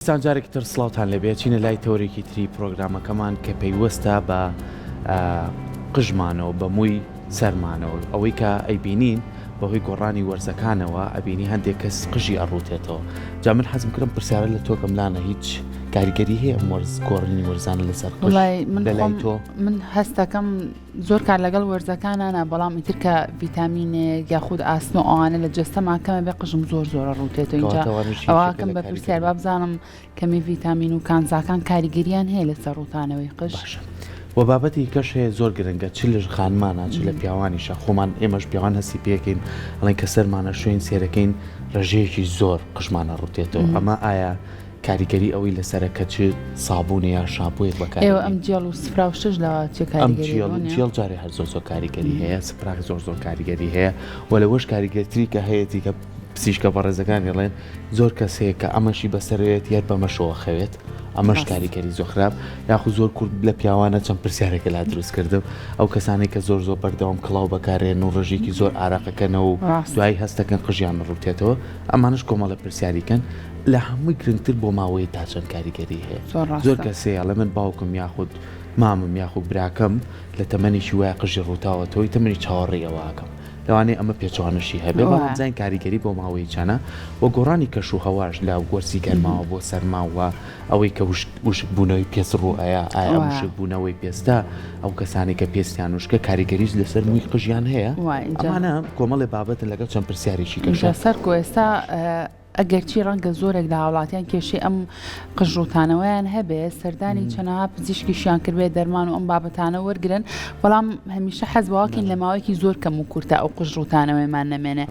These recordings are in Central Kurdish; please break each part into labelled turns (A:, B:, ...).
A: جارێکی تر سڵاوتان لەبێ چینە لای تۆرێکی تری پرۆگرامەکەمان کە پێیوەستە بە قژمانەوە بە مووی سەرمانەوە ئەوەی کە ئەیبینین بەهۆی گۆڕانی وەرزەکانەوە ئەبینی هەندێک کەس قژی ئەڕوتێتەوە. جا من حەزم کردم پرسیارە لە تۆ کەملانە هیچ کاریگەری هەیە وەرز گۆڕنی وەرزانە لەسەر قژ لەلای تۆ؟
B: من هەستەکەم زۆر کار لەگەڵ وەرزەکانانە، بەڵام ئیتر کە ڤیتامینێک یاخود ئاسن و ئەوانە لە جەستەماکەمە بێ قژم زۆر ڕوتێتەوە. اینجا ئەوەکەم بە پرسیار بابزانم کەمی ڤیتامین و کانزاکان کاریگەریان هەیە لەسەر ڕوتانەوەی قژ.
A: و بابەتی کەش هەیە زۆر گرنگە چ لە خانمانە چ لە پیاوانیشە. خۆمان ئێمەش پیاوان هەستی پێکەین ئەڵێن کە سەرمانە شوێن سێرەکەین ڕژەیەکی زۆر قژمانە ڕوتێتەوە. ئەمە ئایا کاریگەری ئەوەی لەسەرە کە چ سابوونە یا شامپۆیەک بەکار
B: ئێوە ئەم جێڵ و سفرا و شش لەوە چه کاریگەری؟
A: جێڵ جارێ هەر زۆر کاریگەری هەیە، سپراغ زۆر کاریگەری هەیە و لەوەش کاریگەرتری کە هەیەی کە پزیشکە بەڕێزەکان دەڵێن زۆر کەس هەیە کە ئەمەشی بەسەرێت یان بەمەشەوە خەوێت، ئەمەش کاریگەری زۆر خراپ. یاخود زۆر کورد لە پیاوانە چەند پرسیارێکە لا دروست کردم ئەو کەسانی کە زۆر بەردەوام کڵاو بەکارێن و ڕژێکی زۆر ئاراقەکەنەوە و دوای هەستەکەن قژیان ڕوتێتەوە. ئەمانش کۆمەڵە پرسیاریکەن لە هەمووی گرنگتر بۆ ماوەی تا چەند کاریگەری هەیە. زۆر کەسەیە لە من باوکم یاخود مامم یاخود براکەم لە تەمەنیشی وایە قژی ڕوتاوە تۆی تەمەنی چاوەڕێی ئەوواکەم لەوانەیە ئەمە پێچوانشی هەبێ بەڵام زین کاریگەری بۆ ماوەی چەنە و گۆڕانی کەش و هەواش لە وەرزی گەرماوە بۆ سەرماوە ئەوەی کە وشک بوونەوەی پێست ڕوئەیە ئایا وشک بوونەوەی پێستە ئەو کەسانی کە پێستیان وشکە کاریگەریش لەسەر مووی قژیان هەیە. ئەمانە کۆمەڵێ بابەتن لەگەڵ چەند پرسیارێکی کەشە
B: سەر ئێستا ئەگەرچی ڕەنگە زۆرێک لە وڵاتیان کێشەی ئەم قژڕوتانەوەیان هەبێ سەردانی چەنەها پزیشکیشیان کردوێ دەرمان و ئەم بابەتانە وەرگرن، بەڵام هەمیشە حەز بەواکەین لە ماوەیەکی زۆر کەم و کورتە ئەو قژڕوتانەوەیمان نەمێنێ.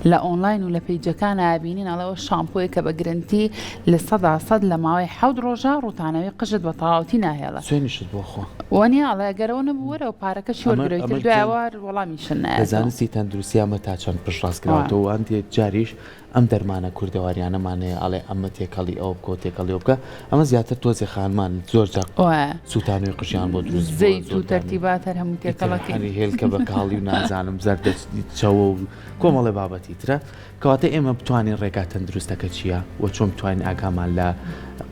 B: لە ئۆنلاین و لە پەیجەکان ئابینین ئەڵەوە شامپۆیە کە بە گرنگی لە 100% لە ماوەی 7 ڕۆژە ڕوتانەوەی قژت بە تەواوەتی ناهێڵە.
A: سوێنیشت بۆ خۆ
B: وانە ئەڵێ ئەگەرەوە نەبوو وەرەوە پارەکەشی وەرگرەوەی دوایەوە وەڵامیشن نایە.
A: دەزانستی تەندروستی ئەمە تا چەند پشت ڕاستکراوەوە ئەم جاریش ئەم دەرمانە کوردەواریانەمانەیە ئەڵێ ئەمە تێکەڵی ئەو بکۆ تێکەڵی بکە ئەمە زیاتر تۆزی خانمان زۆر سووتانوی قژیان بۆ دروست
B: زەیت و تەرتیبات هەر هەموو تێکەڵەکەی
A: هێلکە بە کاڵی و نازانم زەردەچەوە و کۆمەڵێ بابەتی ترە کەواتە ئێمە بتوانین ڕێگا تەندروستەکە چییە و چۆن بتوانین ئاگامان لە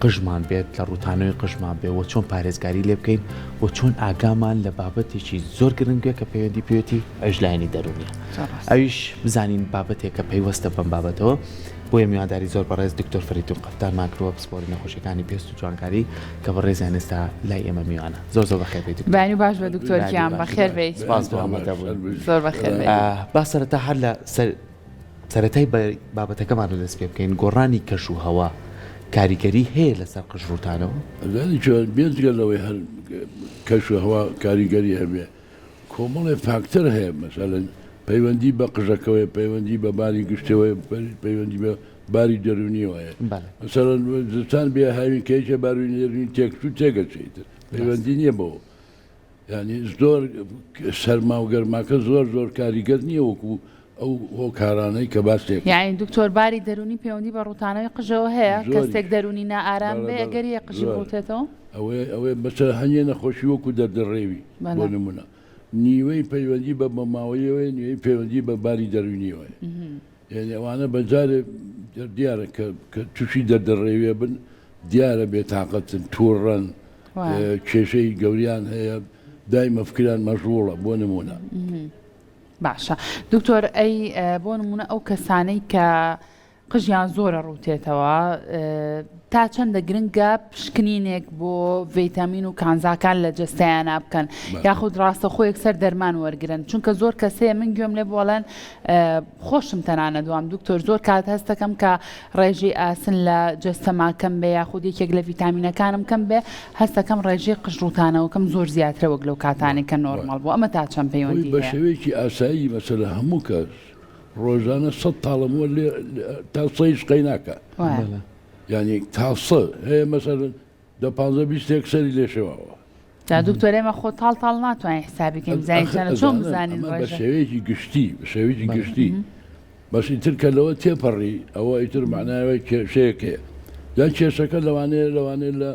A: قژمان بێت لە ڕوتانەوەی قژمان بێ و چۆن پارێزگاری لێ بکەین و چۆن ئاگامان لە بابەتێکی زۆر گرنگە کە پەیوەندی پێوەتی ئەژلایانی دەرونیە. ئەویش بزانین بابەتێک کە پەیوەستە بەم بابەتەوە بۆیە میوانداری زۆر بەڕێز دکتۆر فەریدون قەفتار ماکرۆ پسپۆری نەخۆشیەکانی پێست و جوانکاری کە بەڕێزیان ئێستا لای ئێمە میوانە. زۆر بەخێر بێت.
B: بانی باش بە دکتۆرکیان بەخێر بێت.
A: سپاس بۆ ئەمەدەبوون.
B: زۆر بەخێر بێت.
A: با سەرەتا هەر لە سەرەتای بابەتەکەمان دەست پێ بکەین گۆڕانی کەش و هەوا کاریگەری هەیە لەسەر قژڕوتانەوە؟
C: بێزگەلەوەی هەر کەش و هەوا کاریگەری هەبێ کۆمەڵێ فاکتەر هەیە مەسەلەن پەیوەندی بە قژەکەوەی پەیوەندی بە باری گشتەوەی پەیوەندی بە باری دەرونیەوەیە مەسەلەن زستان بێ هاوین کەیکە باروی دەرونی تێکت و تێگەچێتتر پەیوەندی نییە بەوە ینی زۆر سەرما و گەرماکە زۆر کاریگەر نییە وەکو ئەو کارانەی کە باسێک
B: یعنی دکتۆر باری دەرونی پەیوەندی بە ڕوتانەوەی قژەوە هەیە کەسێک دەرونی نائارام بێ ئەگەری قژی ڕوتێتەوە
C: ئەوەی بەسەر هەنیە نەخۆشی وەکو دەردەڕێوی بۆ نمونە نیوەی پەیوەندی بە مەماوەیەوەی نیوەی پەیوەندی بە باری دەرونیەوەی یعنی ئەوانە بەجارێ دیارە کە تووشی دەردەڕێوێ بن دیارە بێتاقەتن تووڕەن کێشەی گەوریان هەیە دای مەفکران مەژوڵە بۆ نمونە.
B: باشە دکتۆر ئەی بۆ نمونە ئەو کەسانەی کە قژیان زۆرە ڕوتێتەوە تا چەندە گرنگە پشکنینێک بۆ ڤیتامین و کانزاکان لە جەستەیانە بکەن یاخود ڕاستە خۆ یەکسەر دەرمان وەرگرن چونکە زۆر کەسەیە من گوێم لێ بۆڵێن خۆشم تەنانە دوام دکتۆر زۆر کات هەستەکەم کە ڕێژەی ئاسن لە جەستەماکەم بێ یاخود یەکێک لە ڤیتامینەکانم کەم بێ هەستەکەم ڕێژەی قژڕوتانەوەکەم زۆر زیاترە وەک لەو کاتانی کە نۆرماڵ بوو ئەمە تا چەند پەیوەندی
C: بە شێوەیەکی ئاسایی مەسەلە هەموو کەس ڕۆژانە 100 تاڵەموە تا سەیش قەی ناکە یعنی تاسە هەیە مەسەرن 15-20 سەری لێشەوەەوە
B: تا دکتۆر ئێمە خۆ تاڵ ناتوانین حسابیکەین بزانین چۆن بزانین
C: بە شێوەیەکی گشتی بەس ئیتر کە لەوە تێپەڕی ئەوە ئیتر معناوی کێشەیەکەیە یان کێشەکە لەوانەیە لە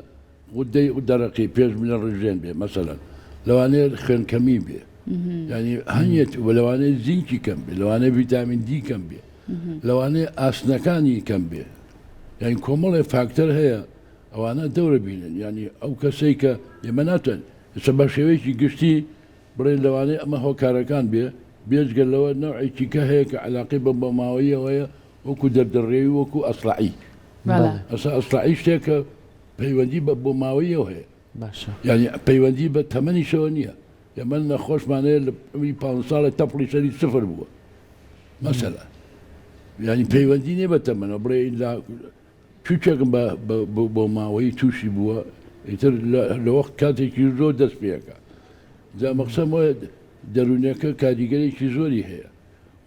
C: غودەی دەرەقی پێش منە ڕژێن بێ مەسەلەن لەوانەیە خوێنکەمی بێ ینی هەنیەت لەوانەیە زینکی کەم بێ لەوانەیە ڤیتامین دی کەم بێ لەوانەیە ئاسنەکانی کەم بێ یعنی کۆمەڵێ فاکتەر هەیە ئەوانە دەورە بینن ینی ئەو کەسەی کە ئێمە ناتوان ئێستا بە شێوەیەکی گشتی بڵێ لەوانەیە ئەمە هۆکارەکان بێجگەل لەوە نەوعێکی کە هەیە کە علاقی بە ماوەیەوەیە وەکو دەردەڕێوی وەکو ئەسڵعی ئەسا ئەسڵعی شتێکە پەیوەندی بە ماوەیەوە هەیە
A: باشە
C: ینی پەیوەندی بە تەمەنیشەوە نییە ئێمە نەخۆشمانەیە لە 5 ساڵە تەپڵی سەری سفر بووە مەسەلا ینی پەیوەندی نیە بە تەمەنە بڵێ چوچێکم بۆ ماوەی تووشی بووە ئیتر لە وەخت کاتێکی زۆر دەست پێەکە جا مەقسەم وە دەرونەکە کاریگەرێکی زۆری هەیە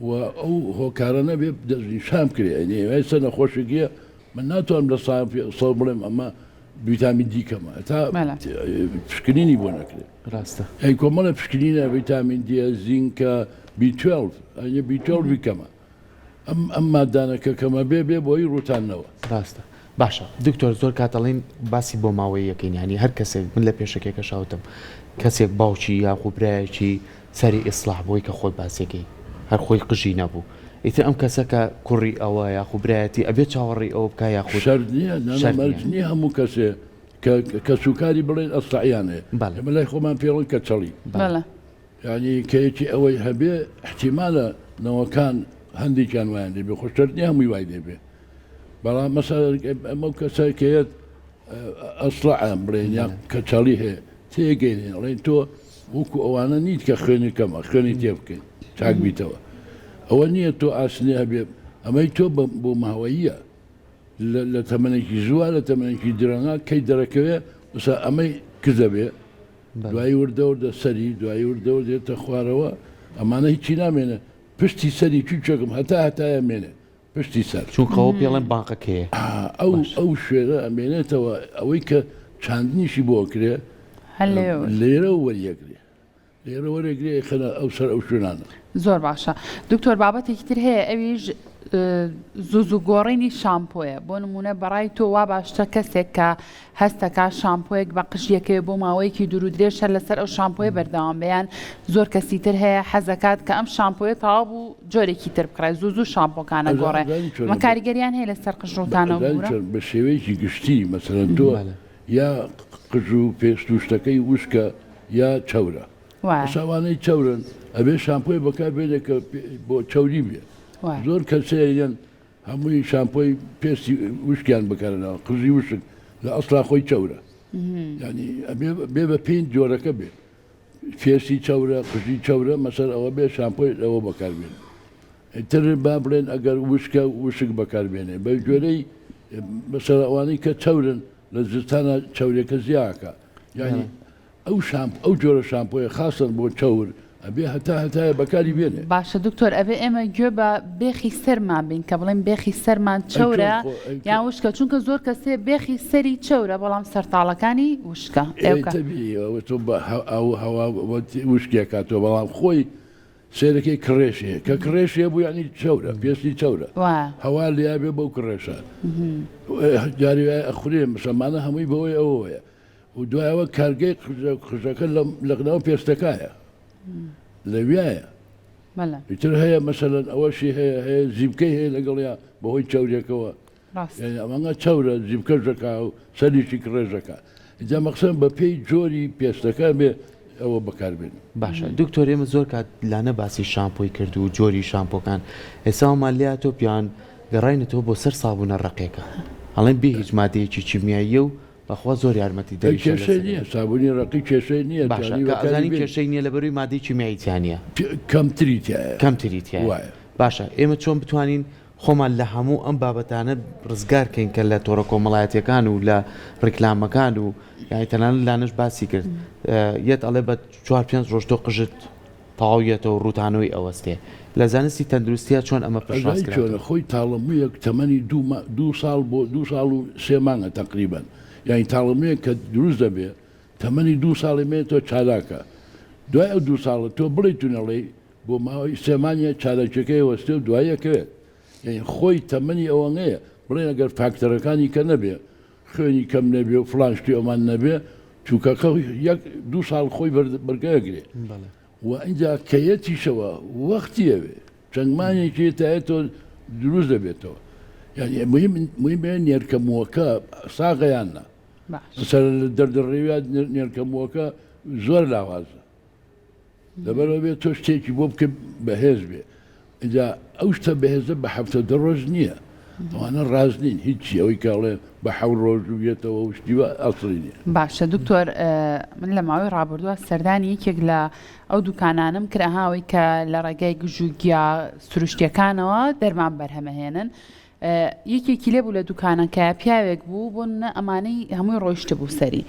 C: و ئەو هۆکارانە بێ دەستنیشام کرێ ئێستا نەخۆشیگیە من ناتوانم لە ساڵ بڵێم ئەمە ویتامین دیکەمە تا پشکنینی بۆ نەکرێت
A: ڕاستە
C: ئەی کۆمەڵە پشکنینە ویتامین دی زینکە B12 ئەنە B12 بیکەمە ئەم مادانەکە کەمە بێ بۆی ڕوتانەوە
A: ڕاستە باشە دکتۆر زۆر کاتەڵین باسی بۆ ماوەی یەکەین ینی هەر کەسێک من لە پێشەکێکە شاوتم کەسێک باوکی یا خوبرایەکی سەری ئیسلاح بۆی کە خۆی باسێکی هەر خۆی قژی نەبوو ئیتر ئەم کەسەکە کوڕی ئەوە یا خوبرایەتی ئەبێت چاوەڕی ئەوە بکە یا خۆ
C: شەرت نییە هەموو کەسێ کە سوکاری بڵێن ئەستعیان هەیە ئەمە لای خۆمان پێڵن کە چڵی ینی کەیەکی ئەوەی هەبێ احتیمالە نەوەکان هەندێکیان وایان دەبێ خۆ شەرت نییە هەمووی وای دەبێ بەڵام مەسەلا ئەمە کەسەکەیەت ئەسڵعیان بڵێن یا کە چاڵی هەیە تێگەینێن ئەڵێن تۆ وەکو ئەوانە نیت کە خوێنی کەمە خوێنی تێ بکەین چاک بیتەوە ئەوە نییە تۆ ئاسنێ هەبێ ئەمەی تۆ بۆ ماوەیە لە تەمەنێکی زووە لە تەمەنێکی درەنگا کەی دەرەکەوێ وسا ئەمەی کزە بێ دوایی وردەوردە سەری دوایی وردەوە دێتە خوارەوە ئەمانە هیچی نامێنە پشتی سەری چوچەکەم هەتایە مێنێ پشتی سەر
A: چونکەەوە پێڵێن باقەکەیە
C: ئەو شوێرە ئەمێنێتەوە ئەوەی کە چاندنیشی بۆ کرێ لێرە وەریەگرێ لێرە وەرەگرێ خەنە ئەو سەر ئەو شوێنانە
B: زۆر باشە دکتۆر بابەتێکی تر هەیە ئەویش زوزوگۆڕینی شامپۆیە بۆ نمونە بەڕای تۆ وا باشتە کەسێک کە هەستەکە شامپۆیەک بە قژیەکەی بۆ ماوەیەکی دوور و درێژە لەسەر ئەو شامپۆیە بەردەوام بەیان زۆر کەسی تر هەیە حەزەکات کە ئەم شامپۆیە تەواو بوو جۆرێکی تر بکڕای زوو شامپۆکانە گۆڕێ مە کاریگەریان هەیە لەسەر قژڕوتانە
C: بە شێوەیەکی گشتی مەسەرەن تۆ یا قژ و پێشتوشتەکەی وشکە یا چەورە شاوانەی چەورن ئەبێ شامپۆی بەکار بێنێ کە بۆ چەوری بێ زۆر کەسەیەن هەمووی شامپۆی پێستی وشکیان بکارنەوە قژی وشک لە ئەسڵا خۆی چەورە ینی بێ بە پێنج جۆرەکە بێ فێسی چەورە قژی چەورە مەسەر ئەوە بێ شامپۆی ئەوە بەکاربێن تر با بڵێن ئەگەر وشکە وشک بەکاربێنێ بە گوێرەی بەسەر ئەوانەی کە چەورن لە زستانە چەورێکە زیاکە ینی ئەو جۆرە شامپۆیە خاصن بۆ چەور ئەبێ هەتایە بەکاری بێنێ
B: باشە دکتۆر ئەبێ ئێمە گوێ بە بێخی سەرمان بین کە بڵێن بێخی سەرمان چەورە یان وشکە چونکە زۆر کەسێ بێخی سەری چەورە بەڵام سەرتاڵەکانی وشکە
C: وشکێ کاتەوە بەڵام خۆی سێرەکەی کڕێشەیە کە کڕێشێ بوو ینی چەورە پێستی چەورە هەوا لیا بێ بەو کڕێشە جاری ئەخورێ مسلمانە هەمووی بەوەی ئەوەیە و دوایەوە کارگەی قژەکە لەقنەوە پێستەکایە لەویایە ئیتر هەیە مەسەلەن ئەوەشی هەیە زیبکەی هەیە لەگەڵیا بەهۆی چاورێکەوە ئەمەگە چاورە زیبکەژەکە و سەریشی کڕێژەکە جا مەقسەم بە پێی جۆری پێستەکە بێ ئەوە بەکاربێن
A: باشە دکتۆر ئێمە زۆر کات لانە باسی شامپۆی کرد و جۆری شامپۆکان ئێسامان لیا تۆ پیان گەڕینەوە بۆ سەر سابوونە ڕقێکە هەڵێن بێ هیچ مادەیەکی چیمیاییە و بەخوا زۆر یارمەتی
C: کێشەی نییە سابوونی ڕقی کێشەی نییە
A: ئەزانی کێشەی نییە لە بەروی مادەی چیمیاییتیانە
C: کەمتریتە
A: باشە ئێمە چۆن بتوانین خۆمان لە هەموو ئەم بابەتانە ڕزگارکەین کە لە تۆڕە کۆمەڵایەتەکان و لە ڕیکلامەکان و یاهیتەنانە لانەش باسی کرد یەت ئەڵێ بە 4-5 ڕۆژ تۆ قژت تەواویەتەوە ڕوتانەوەی ئەوەستێ لە زانستی تەندروستیە چۆن ئەمە
C: چۆن خۆی تاڵەموویەک تەمەنی 2 ساڵ بۆ 2 ساڵ و 3 مانگە تقریبان یعنی تاڵەموویە کە دروست دەبێ تەمەنی 2 ساڵی مێ تۆ چالاکە دوای ئەو 2 ساڵە تۆ بڵێ تونەڵێ بۆ ماوەی سێمانە چالەکەکەی وەستێ و دوایەکەوێت یعنی خۆی تەمەنی ئەوەنەیە بڵێن ئەگەر فاکتەرەکانی کە نەبێ خوێنی کەم نەبێ و فلانشتی ئەمان نەبێ چووکەکە 2 ساڵ خۆی بەرگەگرێ و اینجا کەیەتیشەوە وەختیەوێ چەندمانێکی تایەتۆ دروست دەبێتەوە یعنی مهمە نێرکەمووەکە ساغەیاننا
B: باش
C: مثلا دەردەڕێویات نێرکەمەوەکە زۆر لاوازە لەبەرەوە بێت تۆ شتێکی بۆ بکە بەهێز بێ ئەجا ئەو شتە بەهێزە بە 70 ڕۆژ نییە ئەوانە ڕاز نین هیچی ئەوەی کاڵێ بە 7 ڕۆژ بێتەوە شتیوە ئەسڵی نیە.
B: باشە دکتۆر من لە ماوەی ڕابردووە سەردانی یەکێک لە ئەو دوکانانم کرەهاوی کە لە ڕێگای گژوگیا سروشتیەکانەوە دەرمان بەرهەمەهێنن یەکێکی لێبوو لە دوکانەکە پیاوێک بوو بۆ ئەمانەی هەمووی ڕۆیشتە بوو سەری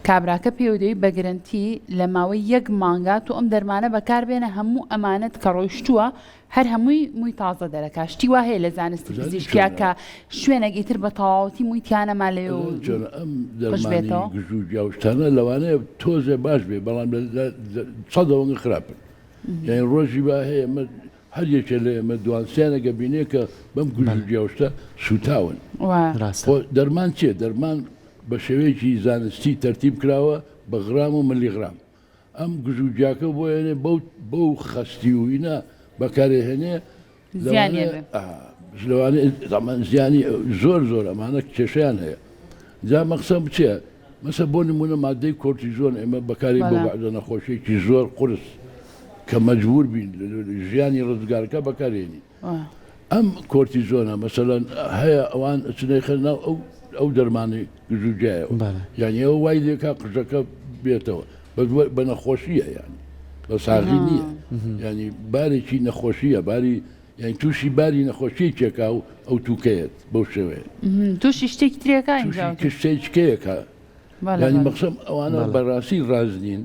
B: کابراکە پێودەوی بەگرنتی لە ماوەی 1 مانگات و ئەم دەرمانە بەکاربێنە هەموو ئەمانەت کە ڕۆیشتووە هەر هەمووی مووی تازە دەرەکە شتی وا هەیە لە زانستی پزیشکیا کە شوێنێک ئیتر بە تەواوەتی موویتیانەما لێ و
C: ئەم دەرمانی گژوگیا شتانە لەوانەیە تۆزێ باش بێ بەڵام سەدەوەنگە خراپن یعنی ڕۆژی با هەیە هەر یەکێ لە ئێمە دوانسیانەگە بینێ کە بەم گژوگیاوشتە سوتاون دەرمان چیە دەرمان بە شێوەیەکی زانستی تەرتیب کراوە بە غرام و ملیغرام ئەم گژوگیاکە بۆ یێنێ بەو خەستی و ئینە بەکارهێنێ لەوانێ زیانی زۆر زۆر ئەمانە کێشیان هەیە جا مەقسەم بچێ مەسە بۆ نمونە مادەی کۆرتیزۆن ئێمە بەکاری بۆ بەعدە نەخۆشیێکی زۆر قورس کە مەجبور بین ژیانی ڕزگارەکە بەکارێنی ئەم کۆرتیزۆنە مەسەلەن هەیە ئەوان چنەی خەناو ئەو دەرمانی گژوگیایە یعنی ئەوە وای لێکا قژەکە بێتەوە بە نەخۆشیە یانی بە ساغی نییە ینی بارێکی نەخۆشیە باری یعنی تووشی باری نەخۆشی چێکا و ئەو تووکەیەت بەو شێوەیە
B: تووشی شتێکی ترێکە
C: شتێکەیەکە ینی مەقسەم ئەوانە بەڕاستی ڕازنین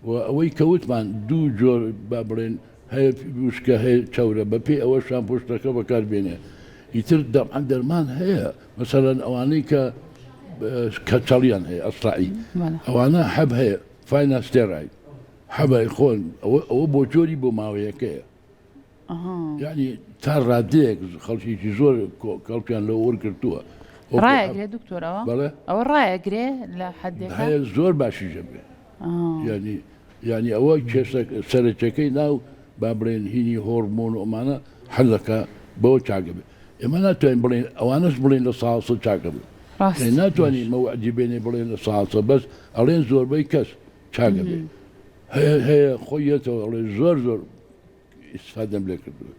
C: و ئەوەی کەوتمان دوو جۆر با بڵێن هەیە وشکە هەیە چاورە بە پێی ئەوە شامپۆشتەکە بەکاربێنێ ئیتر دەمان دەرمان هەیە مەسەلەن ئەوانەی کە کەچەڵیان هەیە ئەسرائیل ئەوانە حەب هەیە فایناستێڕای حەبای خۆن ئەوە بۆ جۆری بۆ ماوەیەکەیە یعنی تا ڕادەیەک خەڵکیی زۆر کەڵکیان لە وەرگرتووە
B: ڕایەگرێ دکتۆرەوە ئەوە ڕایەگرێ لە حەدێک
C: هەیە زۆر باشیژە بێ ینی ئەوە سەرچەکەی ناو با بڵێن هینی هۆرمۆن ئەمانە حەلەکە بەوە چاگە بێ ئێمە ناتوانین بڵێن ئەوانش بڵێن لە ساڵسە چاکە بێ ناتوانین مەوعدی بێنێ بڵێن لە ساڵسە بەس ئەڵێن زۆربەی کەس چاگە بێ هەیە خۆیەتەوە ئەڵێ زۆر زۆر ئیسفادەم لێ کردووە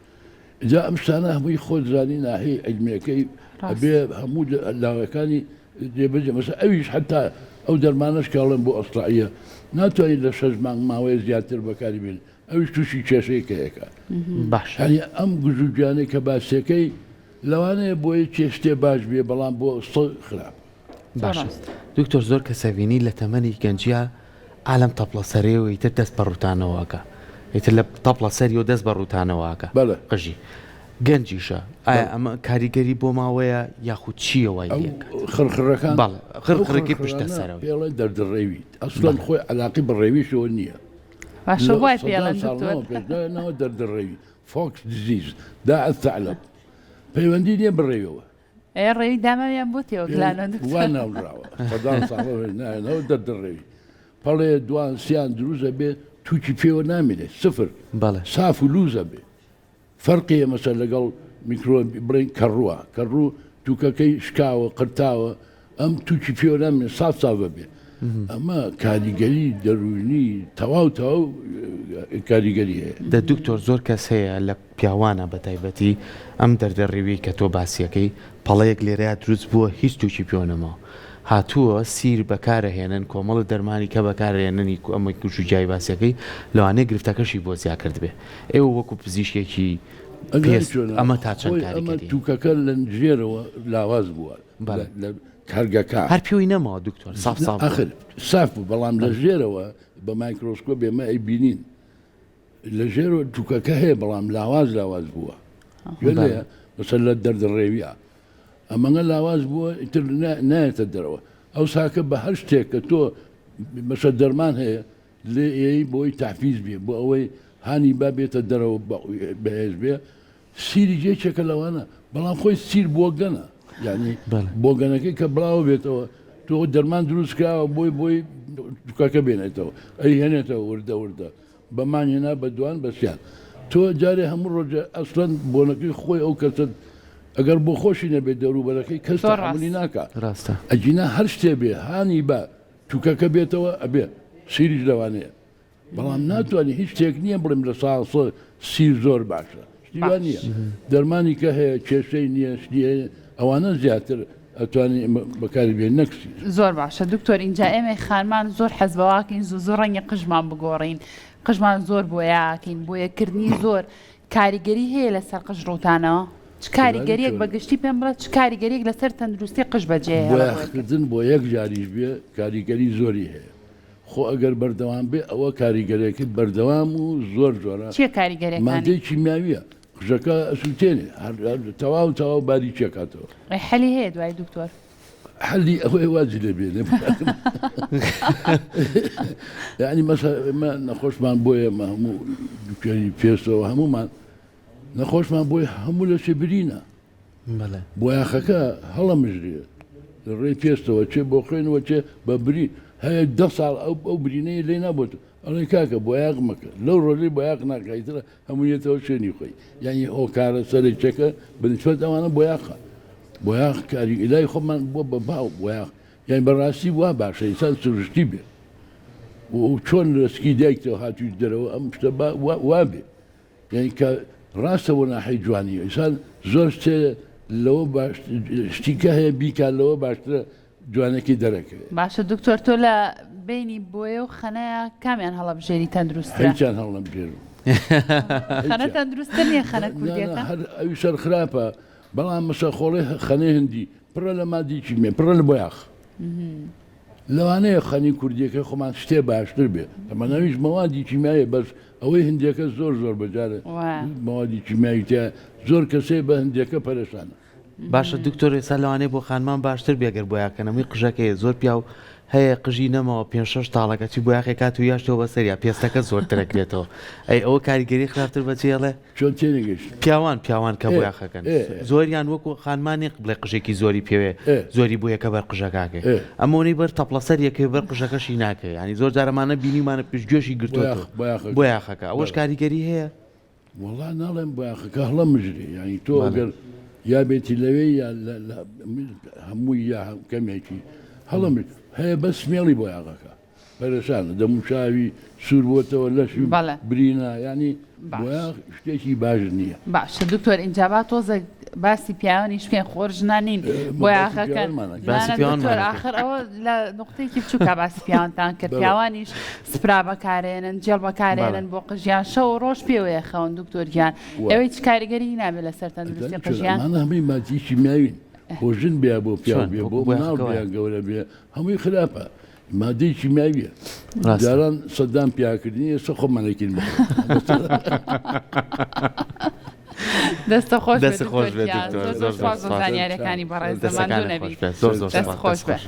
C: جا ئەم شتانە هەمووی خۆزانی ناهەیە ئەلمیەکەی ئەبێ هەموو لاوەکانی دێبەجێ مەسە ئەویش حتا ئەو دەرمانش کاڵم بۆ ئەسترائیە ناتوانین لە 6 مانگ ماوەیە زیاتر بەکاری بێن ئەوش تووشی کێشەیەکەیەکە
A: باش
C: هەنی ئەم گژوگیانەی کە باسیەکەی لەوانەیە بۆی چێشتێ باش بێ بەڵام بۆ خراپ
A: باش دکتۆر زۆر کەسەبینی لە تەمەنی گەنجیا عالم تەپڵە سەرێەوە ئیتر دەست بە ڕوتانەوەکە ئیتر لە تەپڵە سەری و دەست بە ڕوتانەوەکە قژی گەنجیشە ئایا ئەمە کاریگەری بۆ ماوەیە یاخود چیەوە
C: خڕخڕەکان
A: خڕخڕێکی پشتە سەرەوە
C: پێڵێ دەردڕێوی ئەسڵەن خۆی علاقی بەڕێویشەوە نییە ناوە دەردڕێوی فۆکس دیزیز دا ئەثعلب پەیوەندی نییە بڕێوەوە
B: ڕێوی داماویان بۆتەوە
C: وان ناوراوە خەدان ساڵەوە دەردڕێوی پەڵێ دوان سیان دروزە بێ تووکی پێوە نامێنێت سفر ساف و لوزە بێ فەرقیە مەسەر لەگەڵ میکرۆ بڵێن کەڕووە کەڕوو تووکەکەی شکاوە قرتاوە ئەم تووکی پێوە نامێنێت ساف ساوە بێ ئەمە کاریگەری دەروونی تەواو کاریگەری هەیە
A: دە دکتۆر زۆر کەس هەیە لە پیاوانە بە تایبەتی ئەم دەردەڕێوی کە تۆ باسیەکەی پەڵەیەک لێرەیە دروست بووە هیچ تووکی پێوەنەمەوە هاتووە سیر بەکارەهێنن کۆمەڵە دەرمانی کە بەکارهێننی ئەمە گوشوجای باسیەکەی لەوانەیە گرفتەکەشی بۆ زیاد کرد بێ ئێوە وەکو پزیشکێکی ئەمە تا چەند کاریگەری
C: تووکەکە لە ژێرەوە لاواز بووە لە کارگەکە
A: هەر پێوی نەماوە دکتۆر
C: ساف بوو بەڵام لە ژێرەوە بە مایکرۆسکۆپ ئێمە ئەی بینین لە ژێرەوە تووکەکە هەیە بەڵام لاواز بووە بەسەر لە دەردڕێویە ئەمەگە لاواز بووە ئیتر نایەتە دەرەوە ئەو ساکە بە هەر شتێک کە تۆ بەشە دەرمان هەیە لێ ئێی بۆی تحفیز بێ بۆ ئەوەی هانی با بێتە دەرەوە بەهێز بێ سیری جێکێکە لەوانە بەڵام خۆی سیر بۆگەنە یعنی بۆگەنەکەی کە بڵاو بێتەوە تۆ دەرمان دروست کراوە بۆی دوکاکە بێنێتەوە ئەی هێنێتەوە وردە بەمانهێنا بە دوان بەسییان تۆ جارێ هەموو ڕۆژە ئەسڵەن بۆنەکەی خۆی ئەو کەسە ئەگەر بۆ خۆشی نەبێت دەوروبەرەکەی کەس
B: زۆر
C: تەحملی ناکات
A: ڕاستە
C: ئەجینا هەر شتێ بێ هانی بە چووکەکە بێتەوە ئەبێ سیریش لەوانەیە بەڵام ناتوانانی هیچ شتێک نییە بڵێم لە ساڵ سیر زۆر باشە شتیوان نییە دەرمانی کە هەیە کێشەی نییە شتیە ئەوانە زیاتر ئەتوانانی بەکاری بێن نەکسی
B: زۆر باشە دکتۆر اینجا ئێمە خانمان زۆر حەزبەواکەین زۆر ڕەنگە قژمان بگۆڕین قژمان زۆر بۆیاکەین بۆ یەکردنی زۆر کاریگەری هەیە لەسەر قژ ڕوتانەوە چ کاریگەریەک بەگشتی پێم بڵێت چ کاریگەریەک لەسەر تەندروستی قژ بەجێ
C: بۆیاکردن بۆ یەک جاریش بێ کاریگەری زۆری هەیە خۆ ئەگەر بەردەوام بێ ئەوە کاریگەرێکی بەردەوام و زۆر جۆرە
B: چیە کاریگەریەکانی
C: مادەی کیمیاویە قژەکە ئەسووتێنێ تەواو باری چێکاتەوە
B: حەلی هەیە دوای دکتۆر
C: حەلی ئەوەی واجی لەبێنێ یعنی مەسەڵە نەخۆشمان بۆیە هەموو دوکێری پێستەوە هەمومان نەخۆشمان بۆی هەموو لە شێبرینە بۆیاخەکە هەڵە مژرێ لە ڕێی پێستەوە چێ بۆ خوێنەوە چێ بە برین هەیە 10 ساڵ ئەو برینەیە لێ نابێت ئەڵێ کاکە بۆیاق مەکە لەو ڕۆژەی بۆیاق ناکایترە هەموویەتەوە شوێنی خۆی یعنی هۆکارە سەرێکچەکە بنسبەت ئەوانە بۆیاقە بۆیاق کاری ئیلای خۆمان بۆ بە باو بۆیاق یعنی بەڕاستی وا باشە ئینسان سروشتی بێ و چۆن ڕسکی دایکتەوە هاتووی دەرەوە ئەم شتە وا بێ یعنی کە ڕاستەوە ناحەی جوانی ئینسان زۆر شتێ لەوە شتیکە هەیە بیکات لەوە باشترە جوانێکی دەرەکەوێت
B: باشە دکتۆر تۆ لە بینی بۆیە و خەنەیە کامیان هەڵەبژێری تەندروستە
C: هیچیان هەڵم بژێرم
B: خەنە تەندروستە نییە خەنە کوردیەکە
C: ئەوی سەر خراپە بەڵام مەسەخۆڵی خەنەی هەندی پڕە لە مادیی مێ پڕە لە بۆیاخ لەوانەیە خەنی کوردیەکە خۆمان شتێ باشتر بێ ئەمە ناویش مەوادی کیمیایە بەس ئەوەی هەندێکە زۆر بەجارە مەوادی کیمیایی تیا زۆر کەسێ بە هەندێکە پەرێشانە
A: باشە دکتۆر ئێستا لەوانەیە بۆ خانمان باشتر بێگەر بۆیاکەنەوەی قژەکەی زۆر پیا و هەیە قژی نەمەوە 5-6 تاڵەکەی بۆیاقی کات و یاشتەوە بەسەریا پێستەکە زۆرترەکرێتەوە ئەی ئەوە کاریگەری خراپتر بەچێڵێ
C: چۆن تێنەگەشت
A: پیاوان کە بۆیاخەکەن زۆریان وەکو خانمانی بڵێ قژێکی زۆری پێوێ زۆری بۆ یەکە بەر قژەکەکە ئەمەونەی بەر تەپڵەسەر یەکەی بەر قژەکەشی ناکەی ینی زۆر جارەمانە بینیمانە پشتگوێشی گرتووە بۆیاخەکە ئەوەش کاریگەری هەیە
C: وەڵا ناڵێم بۆیاخەکە هەڵە مژرێ ینی تۆ ئەگەر یا بێتی لەوێ یا هەمووی یا کەمێکی هەڵم هەیە بە سمێڵی بۆ یاغەکە پەرێشانە دەموشاوی سوور بۆتەوە لەشی برینە ینی شتێکی باش نییە
B: باشە دکتۆر اینجابا تۆزە باسی پیاوانیش پێ خۆرژنانین بۆ یاخەکەن آخر ئەوە لە نقطەیەکی بچووکە باسی پیاوانتان کرد پیاوانیش سپرا بەکارێنن جێڵ بەکارێنن بۆ قژیان شەو ڕۆژ پێوەیە خەون دکتۆریان ئەوەی چ کاریگەری نابێت لەسەر تەندروستی قژیان
C: هەمووی مادیشی میاوین بۆ ژن بیا بۆ پیاو بێ بۆ مناڵ بیا گەورە بێ هەمووی خراپە مادەی کیمیاویە جاران سەدام پیاکردنی ئێستا خۆمانێکین
B: دەستە خۆش بێت دکتۆر زۆر زانیاریەکانی بەڕێز دەمانەوێت
A: زۆر خۆش بێت.